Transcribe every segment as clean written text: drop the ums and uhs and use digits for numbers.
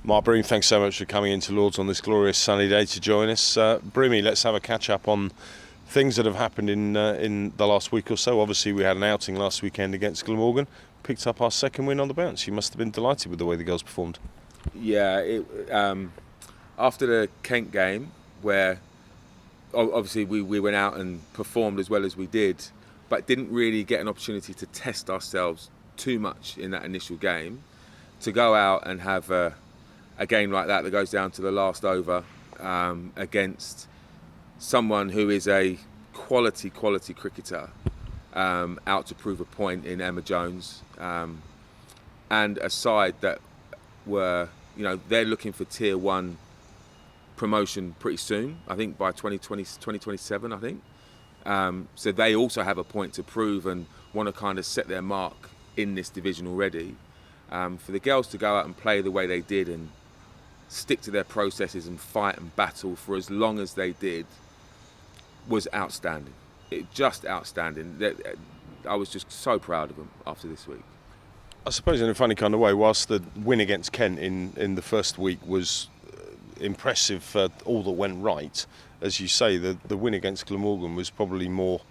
Marc Broom, thanks so much for coming into Lords on this glorious sunny day to join us. Broomy, let's have a catch up on things that have happened in the last week or so. Obviously, we had an outing last weekend against Glamorgan, picked up our second win on the bounce. You must have been delighted with the way the girls performed. Yeah, after the Kent game, where obviously we went out and performed as well as we did, but didn't really get an opportunity to test ourselves too much in that initial game, to go out and have a game like that goes down to the last over against someone who is a quality cricketer, out to prove a point in Emma Jones, and a side that were, they're looking for Tier 1 promotion pretty soon, I think by 2027, I think. So they also have a point to prove and want to kind of set their mark in this division already. For the girls to go out and play the way they did and stick to their processes and fight and battle for as long as they did was outstanding. Just outstanding. I was just so proud of them after this week. I suppose in a funny kind of way, whilst the win against Kent in the first week was impressive for all that went right, as you say, the win against Glamorgan was probably more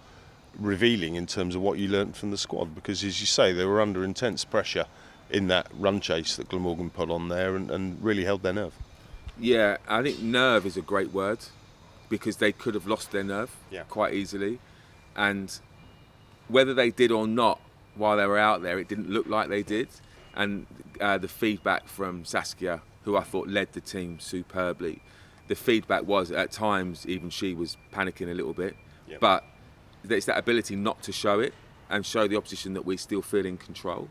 revealing in terms of what you learnt from the squad, because as you say, they were under intense pressure in that run chase that Glamorgan put on there and really held their nerve. Yeah, I think nerve is a great word, because they could have lost their nerve quite easily, and whether they did or not while they were out there, it didn't look like they did. And the feedback from Saskia, who I thought led the team superbly, the feedback was at times even she was panicking a little bit, but it's that ability not to show it and show the opposition that we still feel in control.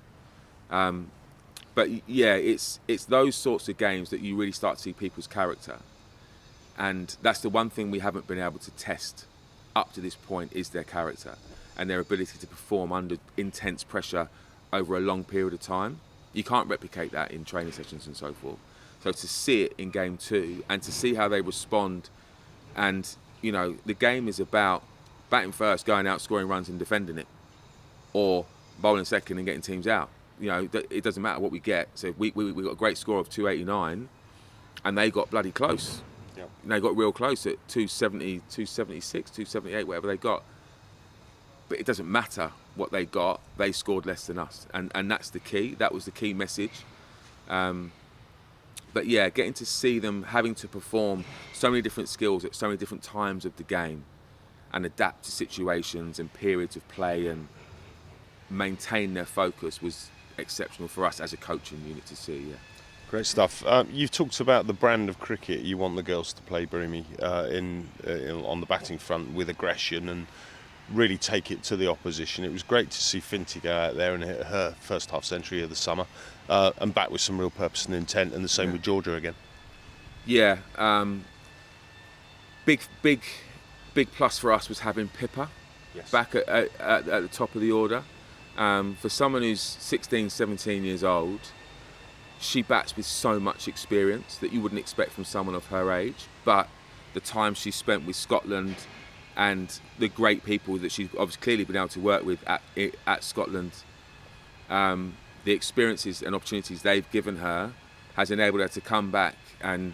But yeah, it's those sorts of games that you really start to see people's character, and that's the one thing we haven't been able to test up to this point, is their character and their ability to perform under intense pressure over a long period of time. You can't replicate that in training sessions and so forth. So to see it in game 2 and to see how they respond, and the game is about batting first, going out, scoring runs and defending it, or bowling second and getting teams out. It doesn't matter what we get. So we got a great score of 289, and they got bloody close. Yeah. They got real close at 270, 276, 278, whatever they got. But it doesn't matter what they got. They scored less than us, and that's the key. That was the key message. But yeah, getting to see them having to perform so many different skills at so many different times of the game, and adapt to situations and periods of play and maintain their focus was exceptional for us as a coaching unit to see. Yeah. Great stuff. You've talked about the brand of cricket you want the girls to play, Broomy, on the batting front with aggression and really take it to the opposition. It was great to see Finty go out there and hit her first half century of the summer, and back with some real purpose and intent, and the same with Georgia again. Yeah, big plus for us was having Pippa back at the top of the order. For someone who's 16, 17 years old, she bats with so much experience that you wouldn't expect from someone of her age. But the time she spent with Scotland and the great people that she's obviously clearly been able to work with at Scotland, the experiences and opportunities they've given her has enabled her to come back and,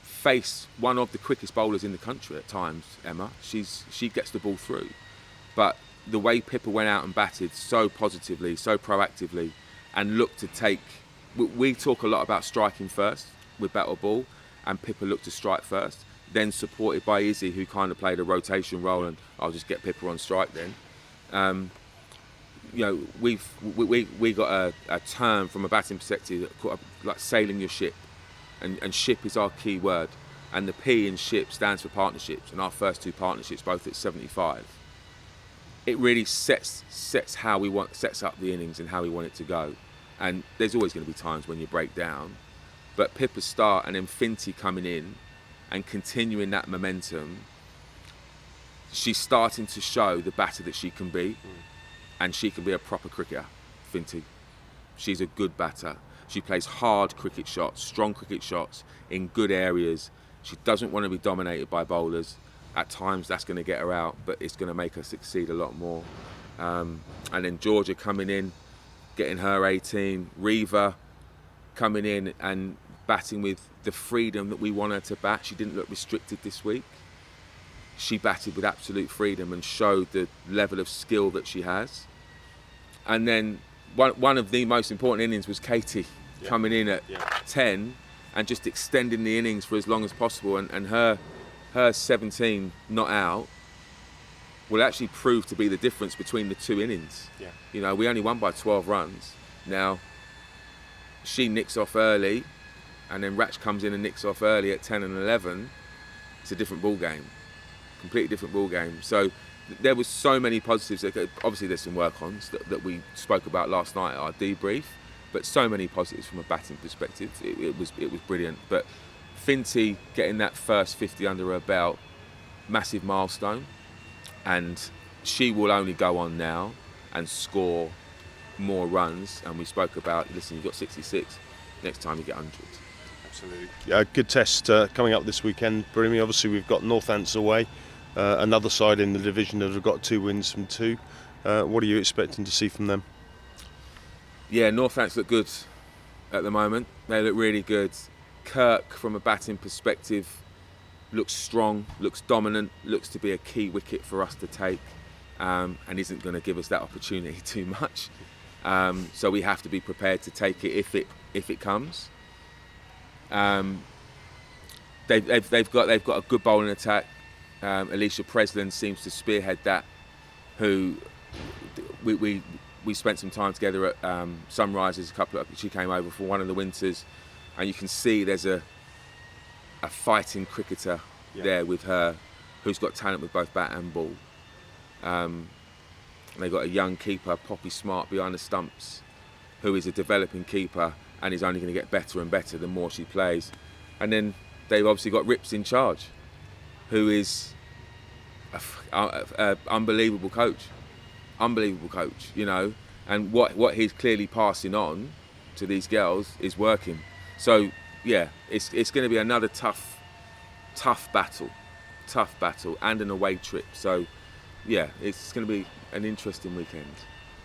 face one of the quickest bowlers in the country at times, Emma. She gets the ball through. But the way Pippa went out and batted so positively, so proactively, and looked to take... We talk a lot about striking first with bat or ball, and Pippa looked to strike first, then supported by Izzy, who kind of played a rotation role, and I'll just get Pippa on strike then. We got a term from a batting perspective called like sailing your ship, and ship is our key word, and the P in ship stands for partnerships, and our first 2 partnerships both at 75. It really sets up the innings and how we want it to go, and there's always going to be times when you break down, but Pippa's start and then Finty coming in and continuing that momentum, she's starting to show the batter that she can be. And she can be a proper cricketer, Finty. She's a good batter. She plays hard cricket shots, strong cricket shots in good areas. She doesn't want to be dominated by bowlers. At times that's going to get her out, but it's going to make her succeed a lot more. And then Georgia coming in, getting her 18. Reva coming in and batting with the freedom that we want her to bat. She didn't look restricted this week. She batted with absolute freedom and showed the level of skill that she has. And then one of the most important innings was Katie coming in at 10 and just extending the innings for as long as possible. And her 17 not out will actually prove to be the difference between the two innings. Yeah. You know, we only won by 12 runs. Now, she nicks off early, and then Ratch comes in and nicks off early at 10 and 11. It's a different ball game, completely different ball game. So there was so many positives. Obviously, there's some work-ons that we spoke about last night at our debrief, but so many positives from a batting perspective. It was brilliant. But Finty getting that first 50 under her belt, massive milestone. And she will only go on now and score more runs. And we spoke about, listen, you've got 66, next time you get 100. Absolutely. Good test coming up this weekend, Broomy. Obviously, we've got Northants away, another side in the division that have got 2 wins from 2. What are you expecting to see from them? Yeah, Northants look good at the moment. They look really good. Kirk, from a batting perspective, looks strong, looks dominant, looks to be a key wicket for us to take, and isn't going to give us that opportunity too much. So we have to be prepared to take it if it comes. They've got a good bowling attack. Alicia Presland seems to spearhead that. Who we spent some time together at Sunrisers. She came over for one of the winters, and you can see there's a fighting cricketer there with her, who's got talent with both bat and ball. They've got a young keeper, Poppy Smart, behind the stumps, who is a developing keeper and is only going to get better and better the more she plays. And then they've obviously got Rips in charge, who is an unbelievable coach, you know. And what he's clearly passing on to these girls is working. So yeah, it's going to be another tough battle, and an away trip. So yeah, it's going to be an interesting weekend.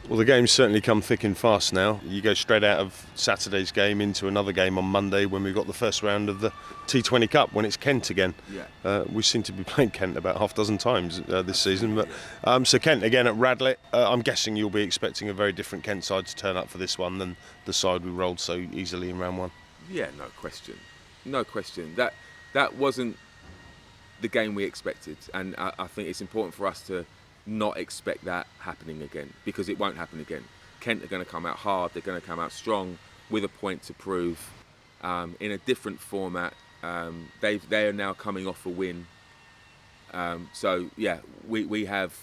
Well, the games certainly come thick and fast now. You go straight out of Saturday's game into another game on Monday when we've got the first round of the T20 Cup, when it's Kent again. Yeah. We seem to be playing Kent about half a dozen times this season. But so Kent again at Radlett. I'm guessing you'll be expecting a very different Kent side to turn up for this one than the side we rolled so easily in round 1. Yeah, no question. That wasn't the game we expected, and I think it's important for us to not expect that happening again, because it won't happen again. Kent are going to come out hard, they're going to come out strong with a point to prove, in a different format. They are now coming off a win, so yeah, we have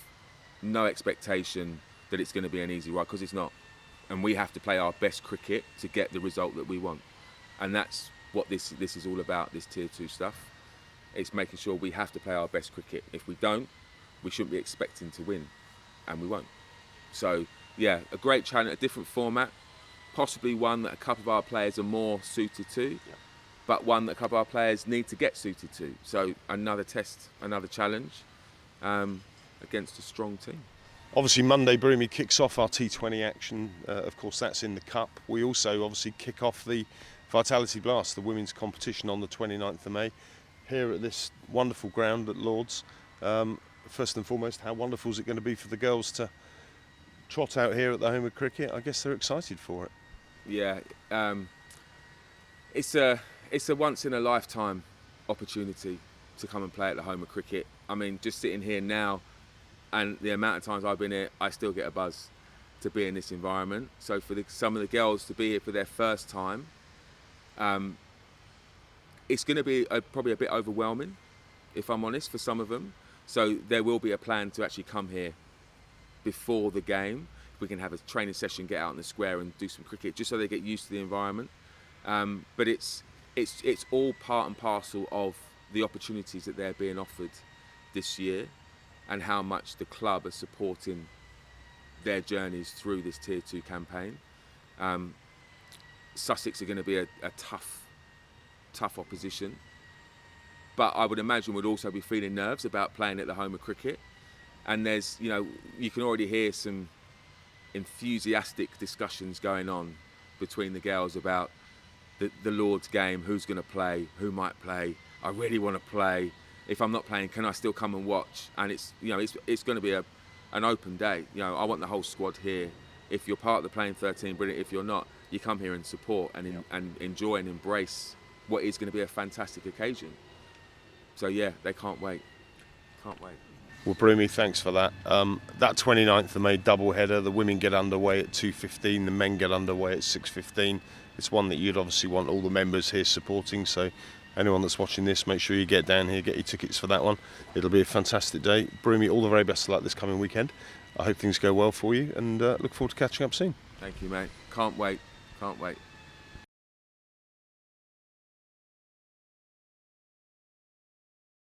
no expectation that it's going to be an easy ride, because it's not, and we have to play our best cricket to get the result that we want, and that's what this is all about, this tier 2 stuff. It's making sure we have to play our best cricket. If we don't, we shouldn't be expecting to win, and we won't. So yeah, a great challenge, a different format, possibly one that a couple of our players are more suited to, but one that a couple of our players need to get suited to. So another test, another challenge against a strong team. Obviously Monday, Broomy kicks off our T20 action. Of course, that's in the Cup. We also obviously kick off the Vitality Blast, the women's competition, on the 29th of May, here at this wonderful ground at Lord's. First and foremost, how wonderful is it going to be for the girls to trot out here at the home of cricket? I guess they're excited for it. Yeah, it's a once in a lifetime opportunity to come and play at the home of cricket. I mean, just sitting here now, and the amount of times I've been here, I still get a buzz to be in this environment. So for some of the girls to be here for their first time, it's going to be probably a bit overwhelming, if I'm honest, for some of them. So there will be a plan to actually come here before the game. We can have a training session, get out in the square and do some cricket, just so they get used to the environment. But it's all part and parcel of the opportunities that they're being offered this year, and how much the club are supporting their journeys through this Tier 2 campaign. Sussex are going to be a tough opposition, but I would imagine would also be feeling nerves about playing at the home of cricket. And there's, you can already hear some enthusiastic discussions going on between the girls about the Lord's game. Who's going to play? Who might play? I really want to play. If I'm not playing, can I still come and watch? And it's going to be an open day. I want the whole squad here. If you're part of the playing 13, brilliant. If you're not, you come here and support and enjoy and embrace what is going to be a fantastic occasion. So yeah, they can't wait. Can't wait. Well, Broomy, thanks for that. That 29th of May double header, the women get underway at 2:15, the men get underway at 6:15. It's one that you'd obviously want all the members here supporting, so anyone that's watching this, make sure you get down here, get your tickets for that one. It'll be a fantastic day. Broomy, all the very best of luck this coming weekend. I hope things go well for you, and look forward to catching up soon. Thank you, mate. Can't wait. Can't wait.